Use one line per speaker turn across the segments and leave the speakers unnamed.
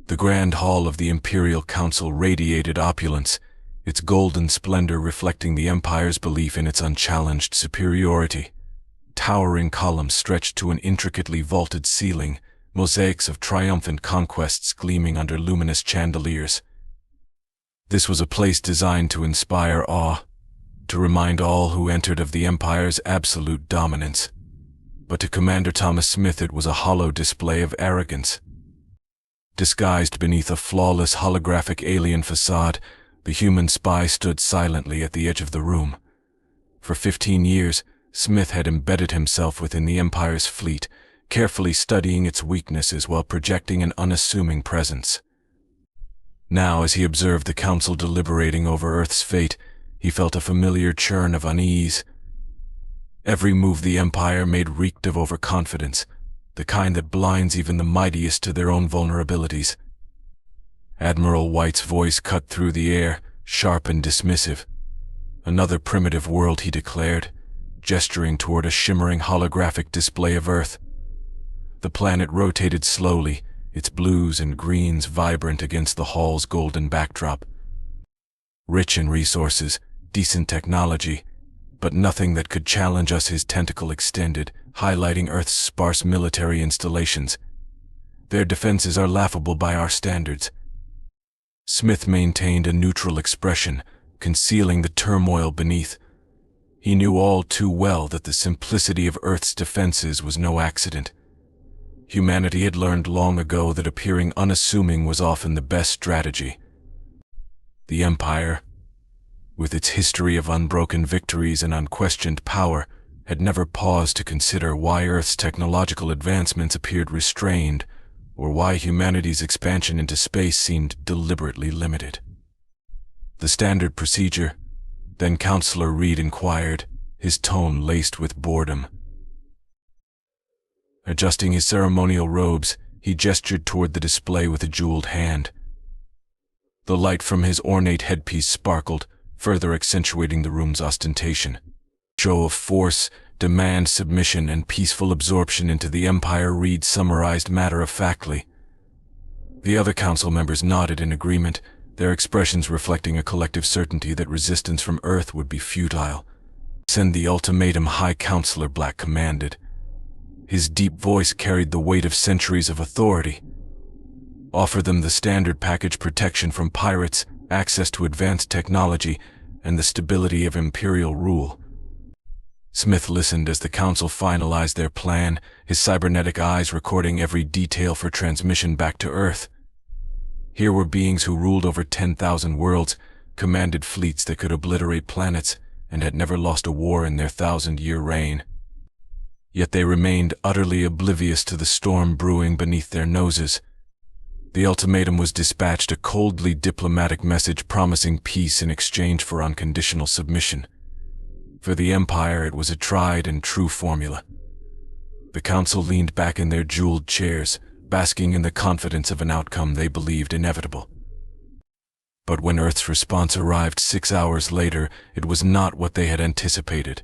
The grand hall of the Imperial Council radiated opulence, its golden splendor reflecting the Empire's belief in its unchallenged superiority. Towering columns stretched to an intricately vaulted ceiling, mosaics of triumphant conquests gleaming under luminous chandeliers. This was a place designed to inspire awe, to remind all who entered of the Empire's absolute dominance. But to Commander Thomas Smith it was a hollow display of arrogance. Disguised beneath a flawless holographic alien facade, the human spy stood silently at the edge of the room. For 15 years, Smith had embedded himself within the Empire's fleet, carefully studying its weaknesses while projecting an unassuming presence. Now, as he observed the Council deliberating over Earth's fate, he felt a familiar churn of unease. Every move the Empire made reeked of overconfidence, the kind that blinds even the mightiest to their own vulnerabilities. Admiral White's voice cut through the air, sharp and dismissive. Another primitive world, he declared, gesturing toward a shimmering holographic display of Earth. The planet rotated slowly, its blues and greens vibrant against the hall's golden backdrop. Rich in resources, decent technology, but nothing that could challenge us, his tentacle extended, highlighting Earth's sparse military installations. Their defenses are laughable by our standards. Smith maintained a neutral expression, concealing the turmoil beneath. He knew all too well that the simplicity of Earth's defenses was no accident. Humanity had learned long ago that appearing unassuming was often the best strategy. The Empire, with its history of unbroken victories and unquestioned power, had never paused to consider why Earth's technological advancements appeared restrained, or why humanity's expansion into space seemed deliberately limited. The standard procedure, then Counselor Reed inquired, his tone laced with boredom. Adjusting his ceremonial robes, he gestured toward the display with a jeweled hand. The light from his ornate headpiece sparkled, further accentuating the room's ostentation. Show of force, demand, submission, and peaceful absorption into the Empire, Reed summarized matter-of-factly. The other council members nodded in agreement, their expressions reflecting a collective certainty that resistance from Earth would be futile. "Send the ultimatum," High Counselor Black commanded. His deep voice carried the weight of centuries of authority. "Offer them the standard package: protection from pirates, access to advanced technology, and the stability of Imperial rule." Smith listened as the Council finalized their plan, his cybernetic eyes recording every detail for transmission back to Earth. Here were beings who ruled over 10,000 worlds, commanded fleets that could obliterate planets, and had never lost a war in their 1,000-year reign. Yet they remained utterly oblivious to the storm brewing beneath their noses. The ultimatum was dispatched, a coldly diplomatic message promising peace in exchange for unconditional submission. For the Empire, it was a tried and true formula. The Council leaned back in their jeweled chairs, basking in the confidence of an outcome they believed inevitable. But when Earth's response arrived 6 hours later, it was not what they had anticipated.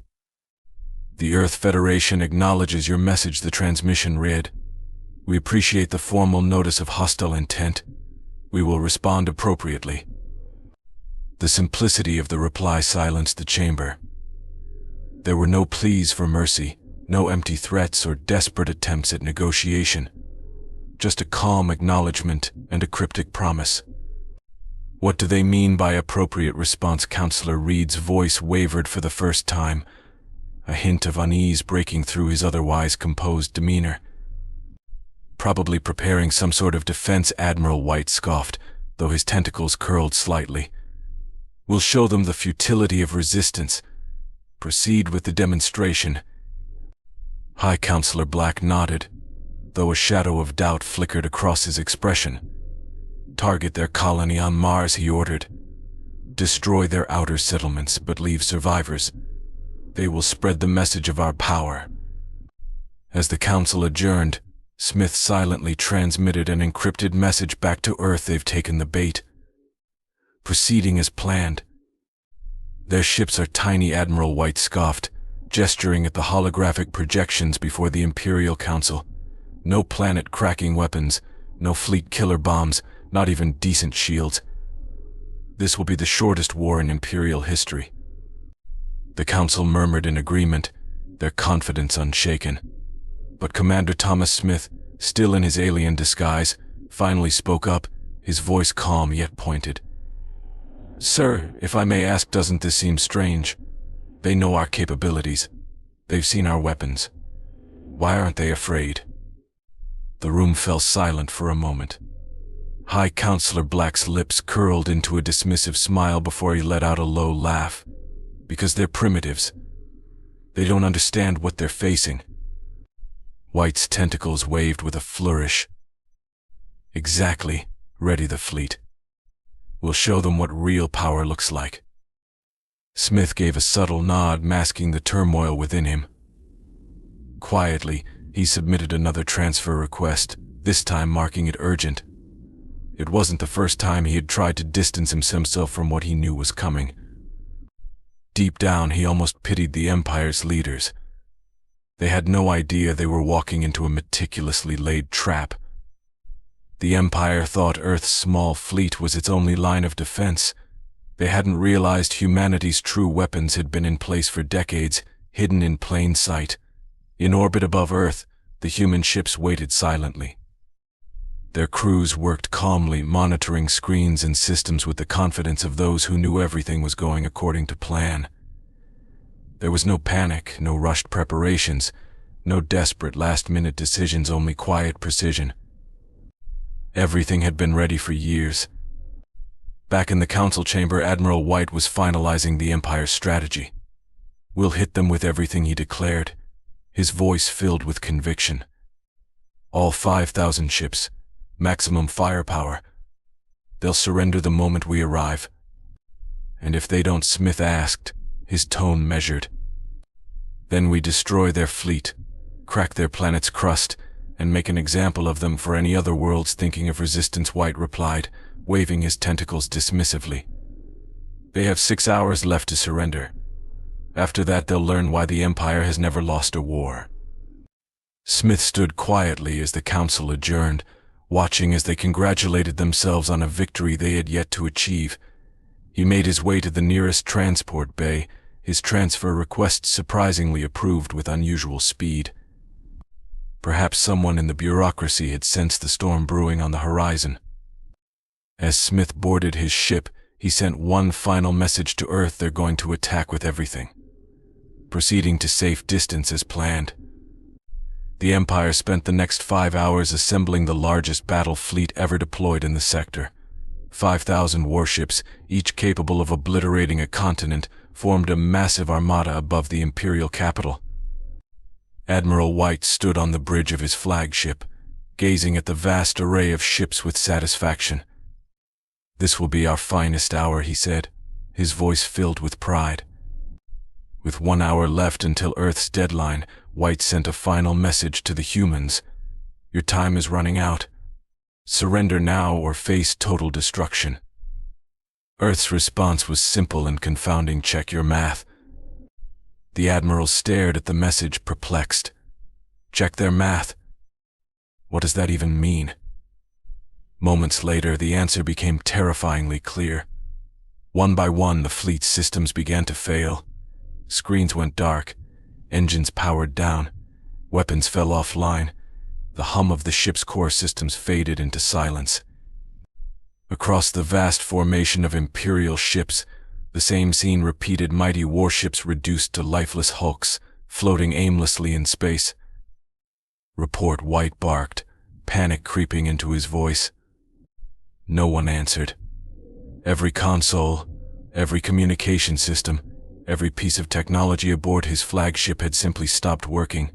"The Earth Federation acknowledges your message," the transmission read. "We appreciate the formal notice of hostile intent. We will respond appropriately." The simplicity of the reply silenced the chamber. There were no pleas for mercy, no empty threats or desperate attempts at negotiation. Just a calm acknowledgement and a cryptic promise. "What do they mean by appropriate response?" Counselor Reed's voice wavered for the first time, a hint of unease breaking through his otherwise composed demeanor. "Probably preparing some sort of defense," Admiral White scoffed, though his tentacles curled slightly. "We'll show them the futility of resistance. Proceed with the demonstration." High Counselor Black nodded, though a shadow of doubt flickered across his expression. "Target their colony on Mars," he ordered. "Destroy their outer settlements, but leave survivors. They will spread the message of our power." As the Council adjourned, Smith silently transmitted an encrypted message back to Earth. "They've taken the bait. Proceeding as planned." "Their ships are tiny," Admiral White scoffed, gesturing at the holographic projections before the Imperial Council. "No planet-cracking weapons, No fleet killer bombs, not even decent shields. This will be the shortest war in Imperial history. The Council murmured in agreement, their confidence unshaken. But Commander Thomas Smith, still in his alien disguise, finally spoke up, his voice calm yet pointed. "Sir, if I may ask, doesn't this seem strange? They know our capabilities. They've seen our weapons. Why aren't they afraid?" The room fell silent for a moment. High Counselor Black's lips curled into a dismissive smile before he let out a low laugh. Because they're primitives. They don't understand what they're facing. White's tentacles waved with a flourish. "Exactly. Ready the fleet. We'll show them what real power looks like." Smith gave a subtle nod, masking the turmoil within him. Quietly, he submitted another transfer request, this time marking it urgent. It wasn't the first time he had tried to distance himself from what he knew was coming. Deep down, he almost pitied the Empire's leaders. They had no idea they were walking into a meticulously laid trap. The Empire thought Earth's small fleet was its only line of defense. They hadn't realized humanity's true weapons had been in place for decades, hidden in plain sight. In orbit above Earth, the human ships waited silently. Their crews worked calmly, monitoring screens and systems with the confidence of those who knew everything was going according to plan. There was no panic, no rushed preparations, no desperate last-minute decisions, only quiet precision. Everything had been ready for years. Back in the Council chamber, Admiral White was finalizing the Empire's strategy. "We'll hit them with everything," he declared, his voice filled with conviction. "All 5,000 ships. Maximum firepower. They'll surrender the moment we arrive." "And if they don't?" Smith asked, his tone measured. "Then we destroy their fleet, crack their planet's crust, and make an example of them for any other worlds thinking of resistance," White replied, waving his tentacles dismissively. "They have 6 hours left to surrender. After that, they'll learn why the Empire has never lost a war." Smith stood quietly as the Council adjourned, watching as they congratulated themselves on a victory they had yet to achieve. He made his way to the nearest transport bay, his transfer request surprisingly approved with unusual speed. Perhaps someone in the bureaucracy had sensed the storm brewing on the horizon. As Smith boarded his ship, he sent one final message to Earth: they're going to attack with everything. Proceeding to safe distance as planned. The Empire spent the next 5 hours assembling the largest battle fleet ever deployed in the sector. 5,000 warships, each capable of obliterating a continent, formed a massive armada above the Imperial capital. Admiral White stood on the bridge of his flagship, gazing at the vast array of ships with satisfaction. "This will be our finest hour," he said, his voice filled with pride. With 1 hour left until Earth's deadline, White sent a final message to the humans. "Your time is running out. Surrender now or face total destruction." Earth's response was simple and confounding: "Check your math." The Admiral stared at the message, perplexed. Check their math? What does that even mean? Moments later, the answer became terrifyingly clear. One by one, the fleet's systems began to fail. Screens went dark, engines powered down, weapons fell offline, the hum of the ship's core systems faded into silence. Across the vast formation of Imperial ships, the same scene repeated: mighty warships reduced to lifeless hulks, floating aimlessly in space. "Report," White barked, panic creeping into his voice. No one answered. Every console, every communication system, every piece of technology aboard his flagship had simply stopped working.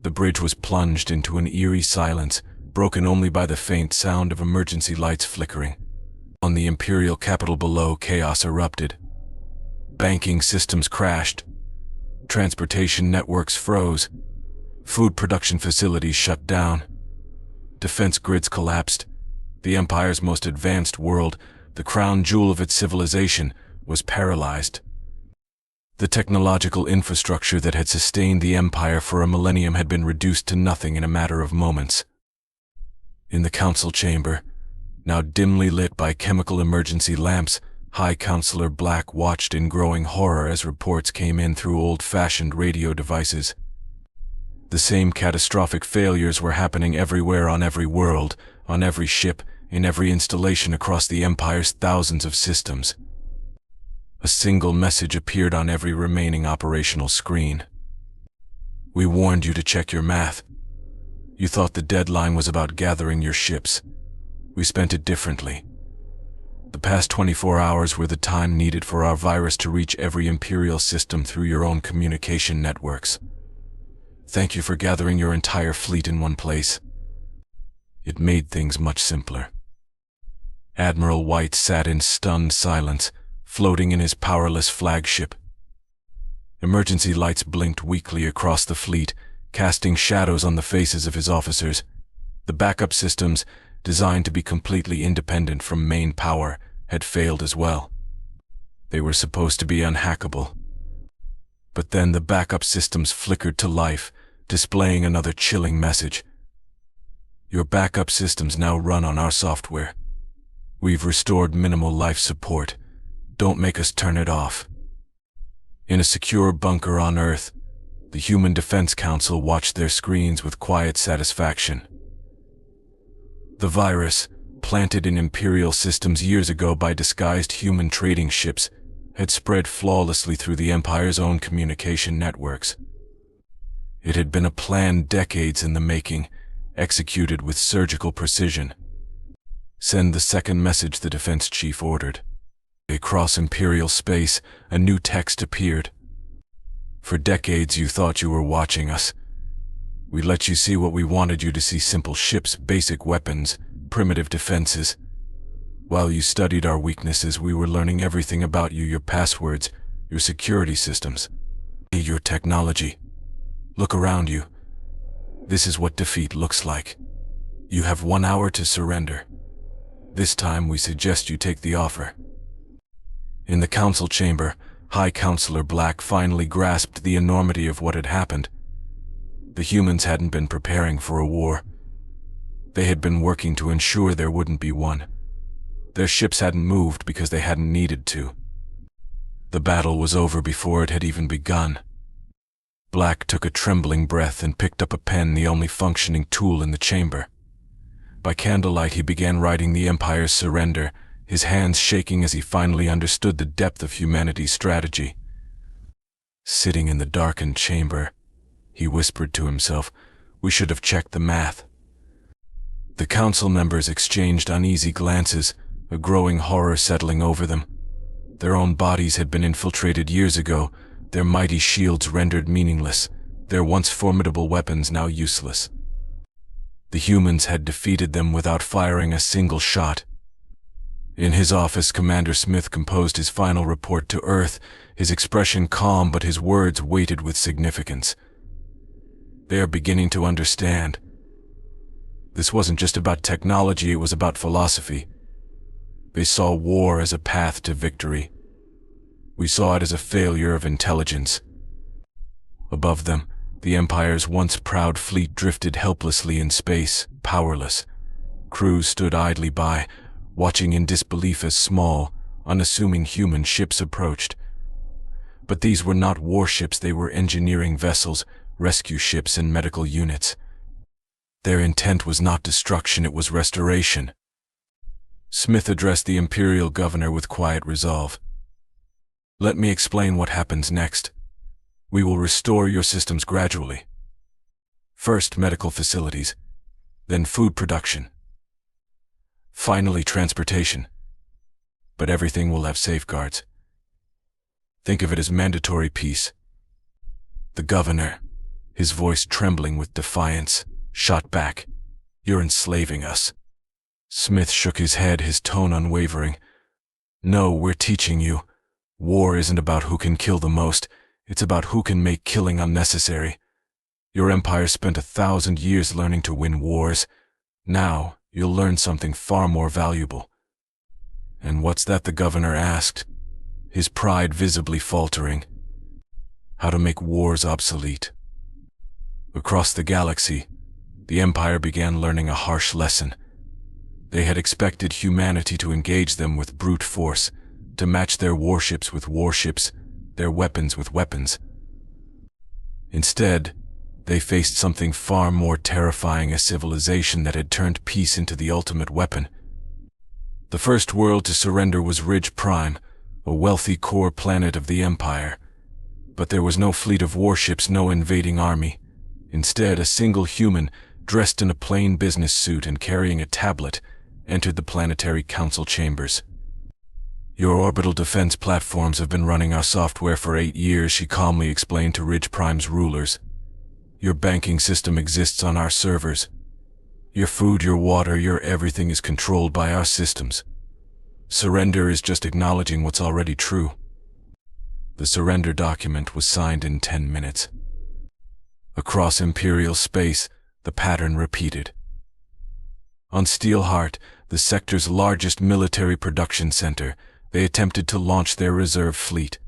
The bridge was plunged into an eerie silence, broken only by the faint sound of emergency lights flickering. On the Imperial capital below, chaos erupted. Banking systems crashed. Transportation networks froze. Food production facilities shut down. Defense grids collapsed. The Empire's most advanced world, the crown jewel of its civilization, was paralyzed. The technological infrastructure that had sustained the Empire for a millennium had been reduced to nothing in a matter of moments. In the council chamber, now dimly lit by chemical emergency lamps, High Counselor Black watched in growing horror as reports came in through old-fashioned radio devices. The same catastrophic failures were happening everywhere on every world, on every ship, in every installation across the Empire's thousands of systems. A single message appeared on every remaining operational screen. We warned you to check your math. You thought the deadline was about gathering your ships. We spent it differently. The past 24 hours were the time needed for our virus to reach every Imperial system through your own communication networks. Thank you for gathering your entire fleet in one place. It made things much simpler. Admiral White sat in stunned silence, floating in his powerless flagship. Emergency lights blinked weakly across the fleet, casting shadows on the faces of his officers. The backup systems, designed to be completely independent from main power, had failed as well. They were supposed to be unhackable. But then the backup systems flickered to life, displaying another chilling message. Your backup systems now run on our software. We've restored minimal life support. Don't make us turn it off. In a secure bunker on Earth, the Human Defense Council watched their screens with quiet satisfaction. The virus, planted in Imperial systems years ago by disguised human trading ships, had spread flawlessly through the Empire's own communication networks. It had been a plan decades in the making, executed with surgical precision. Send the second message, the defense chief ordered. Across Imperial space, a new text appeared. For decades you thought you were watching us. We let you see what we wanted you to see: simple ships, basic weapons, primitive defenses. While you studied our weaknesses, we were learning everything about you: your passwords, your security systems, your technology. Look around you. This is what defeat looks like. You have 1 hour to surrender. This time we suggest you take the offer. In the council chamber, High Counselor Black finally grasped the enormity of what had happened. The humans hadn't been preparing for a war. They had been working to ensure there wouldn't be one. Their ships hadn't moved because they hadn't needed to. The battle was over before it had even begun. Black took a trembling breath and picked up a pen, the only functioning tool in the chamber. By candlelight he began writing the Empire's surrender, his hands shaking as he finally understood the depth of humanity's strategy. Sitting in the darkened chamber, he whispered to himself, we should have checked the math. The council members exchanged uneasy glances, a growing horror settling over them. Their own bodies had been infiltrated years ago, their mighty shields rendered meaningless, their once formidable weapons now useless. The humans had defeated them without firing a single shot. In his office, Commander Smith composed his final report to Earth, his expression calm but his words weighted with significance. They are beginning to understand. This wasn't just about technology, it was about philosophy. They saw war as a path to victory. We saw it as a failure of intelligence. Above them, the Empire's once proud fleet drifted helplessly in space, powerless. Crews stood idly by, watching in disbelief as small, unassuming human ships approached. But these were not warships, they were engineering vessels, rescue ships and medical units. Their intent was not destruction, it was restoration. Smith addressed the Imperial Governor with quiet resolve. Let me explain what happens next. We will restore your systems gradually. First medical facilities, then food production. Finally transportation. But everything will have safeguards. Think of it as mandatory peace. The governor, his voice trembling with defiance, shot back. You're enslaving us. Smith shook his head, his tone unwavering. No, we're teaching you. War isn't about who can kill the most, it's about who can make killing unnecessary. Your empire spent 1,000 years learning to win wars. Now, you'll learn something far more valuable. And what's that? The governor asked, his pride visibly faltering. How to make wars obsolete. Across the galaxy, the Empire began learning a harsh lesson. They had expected humanity to engage them with brute force, to match their warships with warships, their weapons with weapons. Instead, they faced something far more terrifying, a civilization that had turned peace into the ultimate weapon. The first world to surrender was Ridge Prime, a wealthy core planet of the Empire. But there was no fleet of warships, no invading army. Instead, a single human, dressed in a plain business suit and carrying a tablet, entered the planetary council chambers. "Your orbital defense platforms have been running our software for 8 years," she calmly explained to Ridge Prime's rulers. "Your banking system exists on our servers. Your food, your water, your everything is controlled by our systems. Surrender is just acknowledging what's already true." The surrender document was signed in 10 minutes. Across Imperial space, the pattern repeated. On Steelheart, the sector's largest military production center, they attempted to launch their reserve fleet.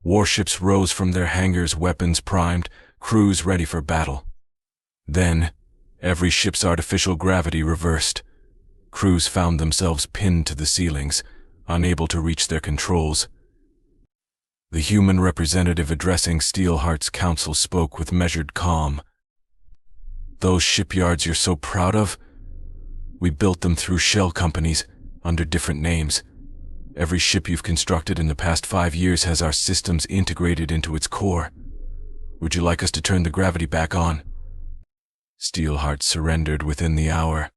Warships rose from their hangars, weapons primed, crews ready for battle. Then, every ship's artificial gravity reversed. Crews found themselves pinned to the ceilings, unable to reach their controls. The human representative addressing Steelheart's council spoke with measured calm. "Those shipyards you're so proud of? We built them through shell companies, under different names. Every ship you've constructed in the past 5 years has our systems integrated into its core. Would you like us to turn the gravity back on?" Steelheart surrendered within the hour.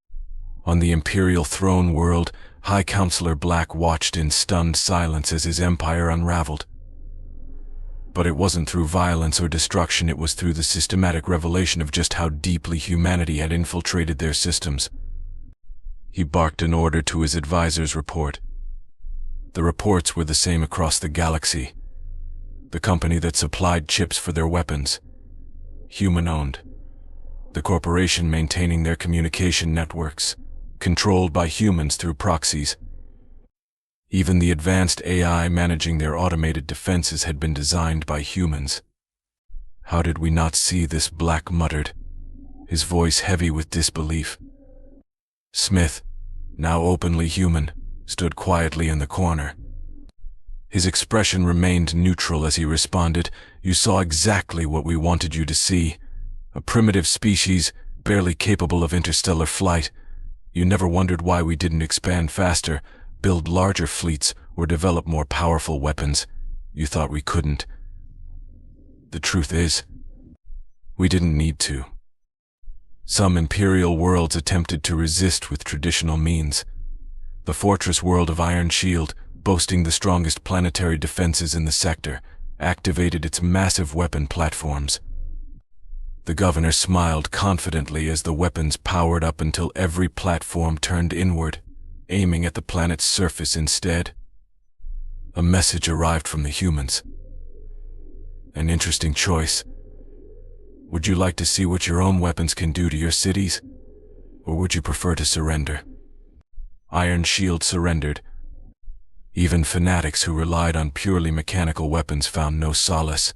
On the Imperial throne world, High Counselor Black watched in stunned silence as his empire unraveled. But it wasn't through violence or destruction, it was through the systematic revelation of just how deeply humanity had infiltrated their systems. He barked an order to his advisor's report. The reports were the same across the galaxy. The company that supplied chips for their weapons, human-owned. The corporation maintaining their communication networks, controlled by humans through proxies. Even the advanced AI managing their automated defenses had been designed by humans. "How did we not see this?" Black muttered, his voice heavy with disbelief. Smith, now openly human, stood quietly in the corner. His expression remained neutral as he responded, "You saw exactly what we wanted you to see. A primitive species, barely capable of interstellar flight. You never wondered why we didn't expand faster, build larger fleets, or develop more powerful weapons. You thought we couldn't. The truth is, we didn't need to. Some Imperial worlds attempted to resist with traditional means. The fortress world of Iron Shield, boasting the strongest planetary defenses in the sector, activated its massive weapon platforms. The governor smiled confidently as the weapons powered up until every platform turned inward, aiming at the planet's surface instead. A message arrived from the humans. "An interesting choice. Would you like to see what your own weapons can do to your cities? Or would you prefer to surrender?" Iron Shield surrendered. Even fanatics who relied on purely mechanical weapons found no solace.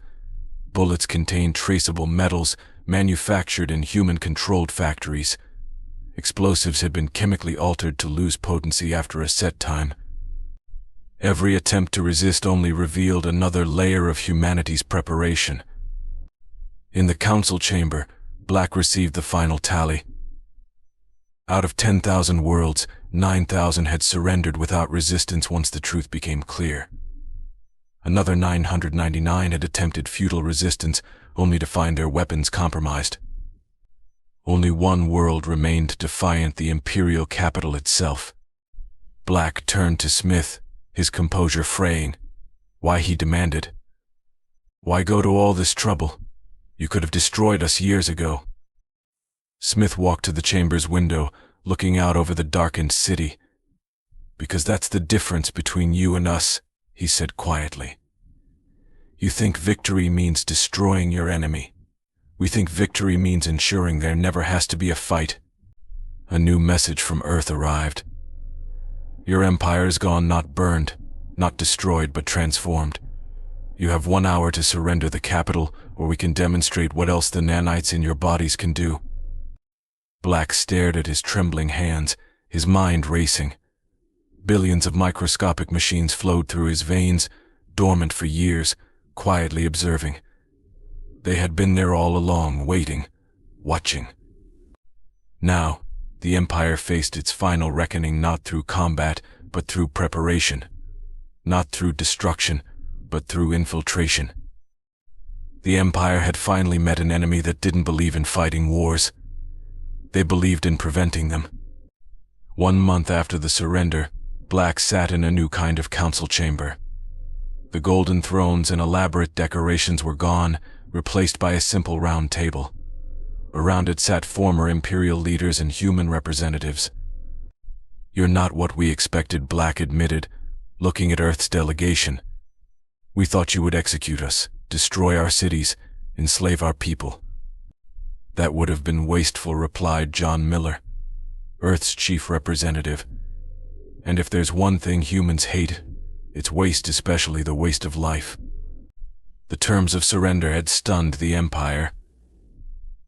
Bullets contained traceable metals manufactured in human-controlled factories. Explosives had been chemically altered to lose potency after a set time. Every attempt to resist only revealed another layer of humanity's preparation. In the council chamber, Black received the final tally. Out of 10,000 worlds, 9,000 had surrendered without resistance once the truth became clear. Another 999 had attempted futile resistance, only to find their weapons compromised. Only one world remained defiant, the Imperial capital itself. Black turned to Smith, his composure fraying. "Why?" he demanded. "Why go to all this trouble? You could have destroyed us years ago." Smith walked to the chamber's window, looking out over the darkened city. "Because that's the difference between you and us," he said quietly. "You think victory means destroying your enemy. We think victory means ensuring there never has to be a fight." A new message from Earth arrived. "Your empire is gone, not burned, not destroyed, but transformed. You have 1 hour to surrender the capital, or we can demonstrate what else the nanites in your bodies can do." Black stared at his trembling hands, his mind racing. Billions of microscopic machines flowed through his veins, dormant for years, quietly observing. They had been there all along, waiting, watching. Now, the Empire faced its final reckoning not through combat, but through preparation. Not through destruction, but through infiltration. The Empire had finally met an enemy that didn't believe in fighting wars. They believed in preventing them. 1 month after the surrender, Black sat in a new kind of council chamber. The golden thrones and elaborate decorations were gone, replaced by a simple round table. Around it sat former Imperial leaders and human representatives. "You're not what we expected," Black admitted, looking at Earth's delegation. "We thought you would execute us, destroy our cities, enslave our people." "That would have been wasteful," replied John Miller, Earth's chief representative. "And if there's one thing humans hate, it's waste, especially the waste of life." The terms of surrender had stunned the Empire.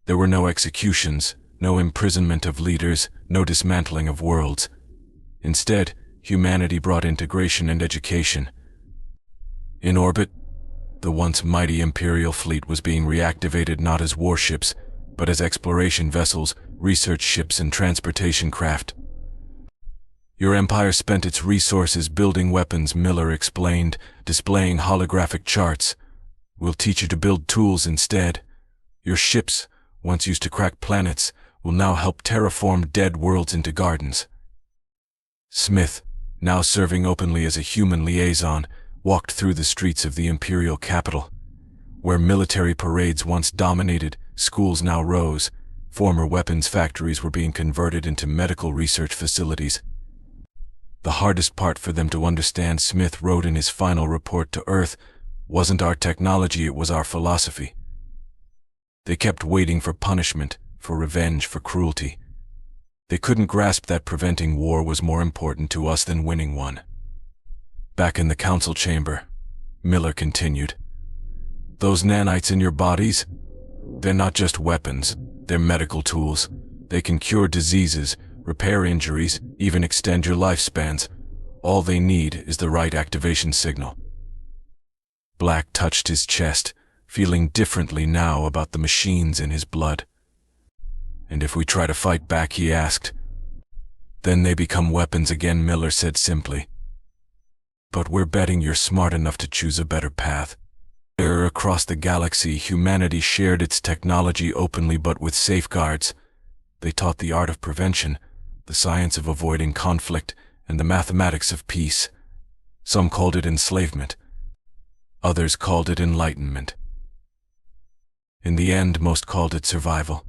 There were no executions, no imprisonment of leaders, no dismantling of worlds. Instead, humanity brought integration and education. In orbit, the once mighty Imperial fleet was being reactivated not as warships, but as exploration vessels, research ships, and transportation craft. "Your Empire spent its resources building weapons," Miller explained, displaying holographic charts. "We'll teach you to build tools instead. Your ships, once used to crack planets, will now help terraform dead worlds into gardens." Smith, now serving openly as a human liaison, walked through the streets of the Imperial capital. Where military parades once dominated, schools now rose. Former weapons factories were being converted into medical research facilities. "The hardest part for them to understand," Smith wrote in his final report to Earth, "wasn't our technology, it was our philosophy." They kept waiting for punishment, for revenge, for cruelty. They couldn't grasp that preventing war was more important to us than winning one. Back in the council chamber, Miller continued, "Those nanites in your bodies, they're not just weapons, they're medical tools. They can cure diseases, repair injuries, even extend your lifespans. All they need is the right activation signal." Black touched his chest, feeling differently now about the machines in his blood. "And if we try to fight back," he asked. "Then they become weapons again," Miller said simply. "But we're betting you're smart enough to choose a better path." Across the galaxy, humanity shared its technology openly but with safeguards. They taught the art of prevention, the science of avoiding conflict, and the mathematics of peace. Some called it enslavement. Others called it enlightenment. In the end, most called it survival.